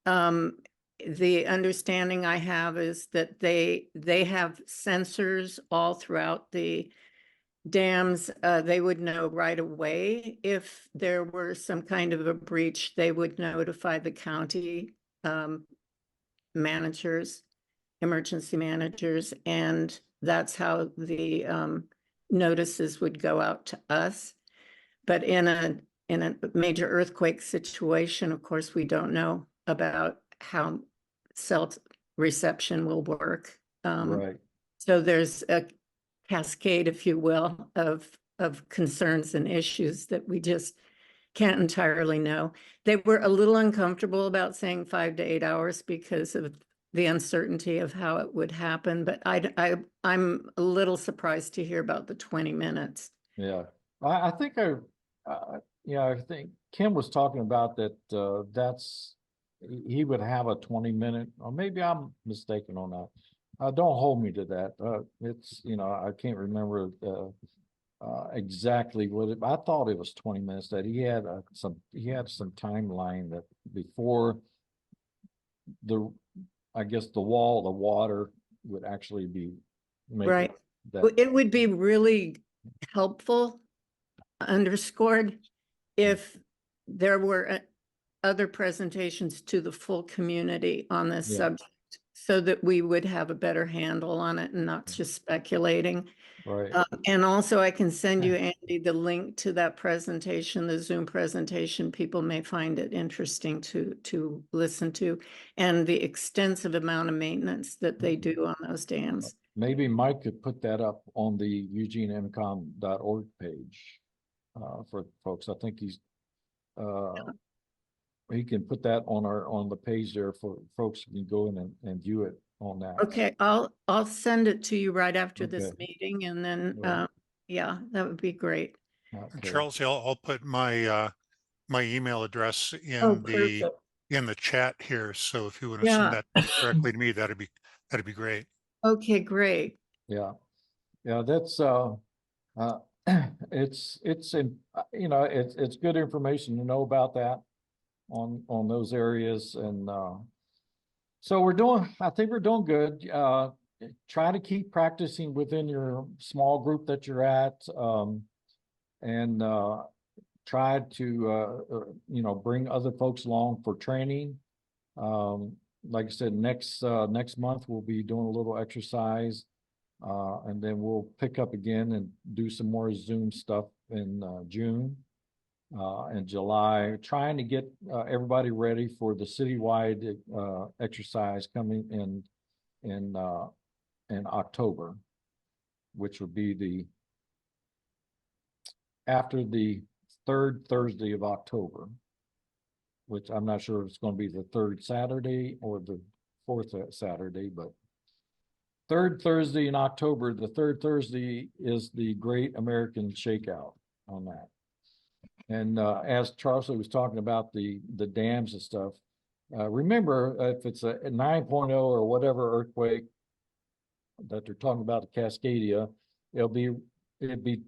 The understanding I have is that they have sensors all throughout the dams. They would know right away if there were some kind of a breach. They would notify the county managers, emergency managers, and that's how the notices would go out to us. But in a major earthquake situation, of course, we don't know about how cell reception will work. Right. So there's a cascade, if you will, of concerns and issues that we just can't entirely know. They were a little uncomfortable about saying 5 to 8 hours because of the uncertainty of how it would happen, but I'm a little surprised to hear about the 20 minutes. Yeah, I think I think Kim was talking about that. He would have a 20-minute, or maybe I'm mistaken on that. Don't hold me to that. It's I can't remember exactly I thought it was 20 minutes that he had some timeline that before I guess the water would actually be making Right. that, It would be really helpful, underscored, if there were other presentations to the full community on this Yeah. subject, so that we would have a better handle on it and not just speculating. right, And also I can send you, Andy, the link to that presentation, the Zoom presentation. People may find it interesting to listen to, and the extensive amount of maintenance that they do on those dams. maybe Mike could put that up on the eugeneimcom.org page for folks. I think he can put that on the page there for folks who can go in and view it on that. Okay, I'll send it to you right after this Okay. meeting, and then, Right. yeah, that would be great. Okay. Charles, I'll put my my email address Oh, in perfect. the chat here. So if you want to Yeah. send that directly to me, that'd be great. Okay, great. Yeah, yeah, that's it's in, it's good information to know about that on those areas. And so I think we're doing good. Try to keep practicing within your small group that you're at, and try to bring other folks along for training. Like I said, next month we'll be doing a little exercise, and then we'll pick up again and do some more Zoom stuff in June and July, trying to get everybody ready for the citywide exercise coming in October, which would be after the third Thursday of October, which I'm not sure if it's going to be the third Saturday or the fourth Saturday, but third Thursday in October. The third Thursday is the Great American Shakeout on that. And as Charles was talking about the dams and stuff, remember, if it's a 9.0 or whatever earthquake that they're talking about, the Cascadia, it'd be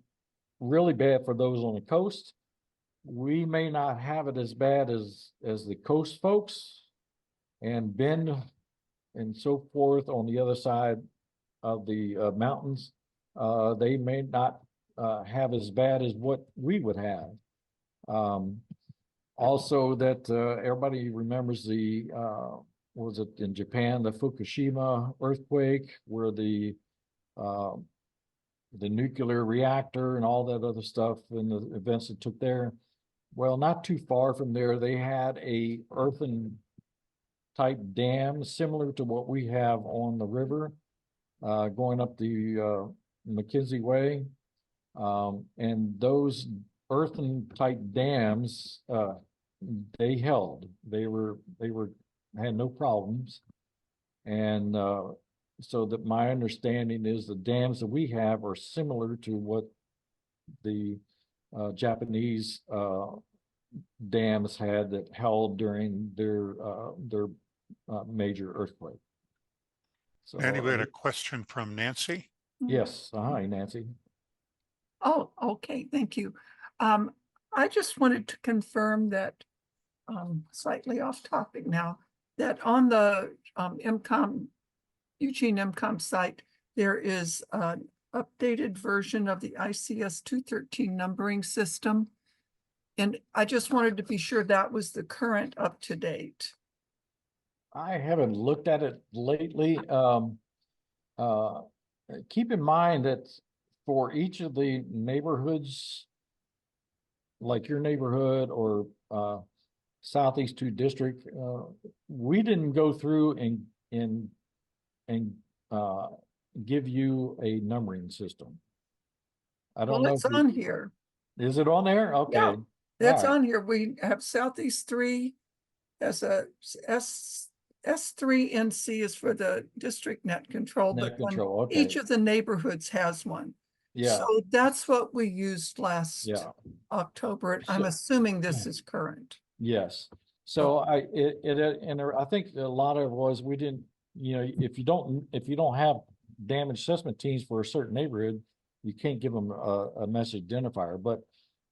really bad for those on the coast. We may not have it as bad as the coast folks, and Bend and so forth on the other side of the mountains. They may not have as bad as what we would have. Also, that everybody remembers was it in Japan, the Fukushima earthquake, where the nuclear reactor and all that other stuff and the events that took there. Well, not too far from there, they had a earthen type dam similar to what we have on the river, going up the McKenzie Way. And those earthen type dams, they held. They had no problems. And so that my understanding is the dams that we have are similar to what the Japanese dams had that held during their major earthquake. So Andy, we had a question from Nancy. yes, hi Nancy. Oh, okay, thank you. I just wanted to confirm that, slightly off topic now, that on the Eugene MCOM site, there is an updated version of the ICS 213 numbering system. And I just wanted to be sure that was the current up to date. I haven't looked at it lately. Keep in mind that for each of the neighborhoods, like your neighborhood or Southeast 2 district, we didn't go through and give you a numbering system. I don't Well, know. it's on here. Is it on there? Okay. Yeah, that's All right. on here. We have Southeast 3 as a S3 NC is for the district net control, Net but then control, okay. each of the neighborhoods has one. Yeah. So that's what we used last Yeah. October. I'm So- assuming this is current. Yes. So I think a lot of it was we didn't, if you don't have damage assessment teams for a certain neighborhood, you can't give them a message identifier. But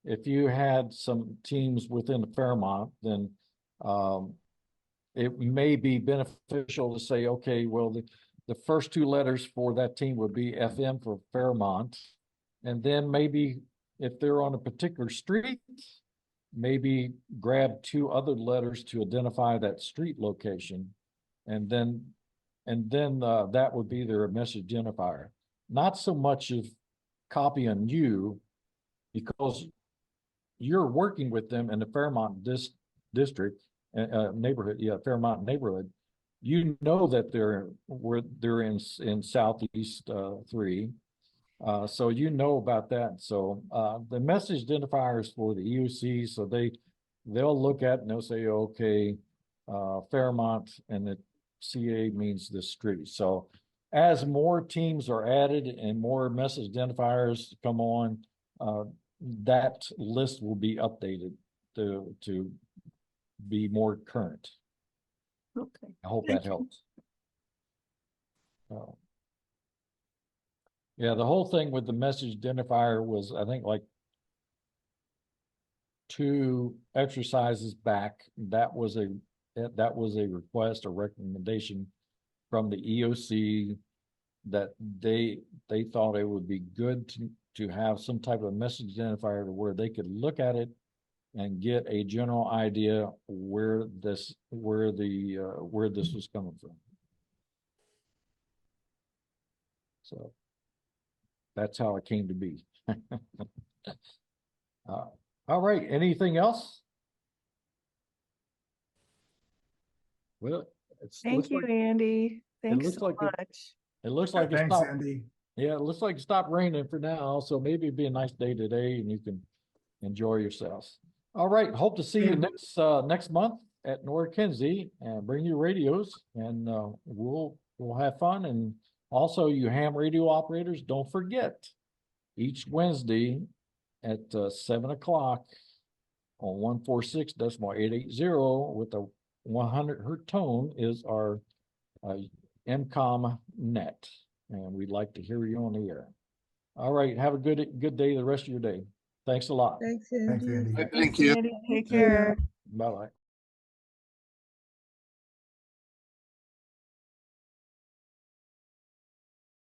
if you had some teams within the Fairmont, then it may be beneficial to say, okay, well, the first two letters for that team would be FM for Fairmont. And then maybe if they're on a particular street, maybe grab two other letters to identify that street location. And then that would be their message identifier. Not so much of copying you, because you're working with them in the Fairmont district, neighborhood, Fairmont neighborhood. You know that they're in Southeast 3. So you know about that. So the message identifiers for the EOC, so they'll look at and they'll say, okay, Fairmont, and the CA means the street. So as more teams are added and more message identifiers come on, that list will be updated to be more current. Okay. I hope Thank that you. helps. Yeah, the whole thing with the message identifier was, I think, like 2 exercises back. That was a request or recommendation from the EOC that they thought it would be good to have some type of message identifier to where they could look at it and get a general idea where this was coming from. So that's how it came to be. All right, anything else? Well, Thank you, Andy. Thanks looks so like it- much. it looks like it Thanks, stopped. Andy. Yeah, it looks like it stopped raining for now, so maybe it'd be a nice day today and you can enjoy yourselves. All right, hope to see you next month at North Kinsey, and bring your radios, and we'll have fun. And also, you ham radio operators, don't forget, each Wednesday at 7 o'clock on 146.880 with a 100 hertz tone is our MCOM net, and we'd like to hear you on the air. All right, have a good day the rest of your day. Thanks a lot. Thanks, Thanks, Andy. Andy. Thank you. Andy, take care. Bye-bye.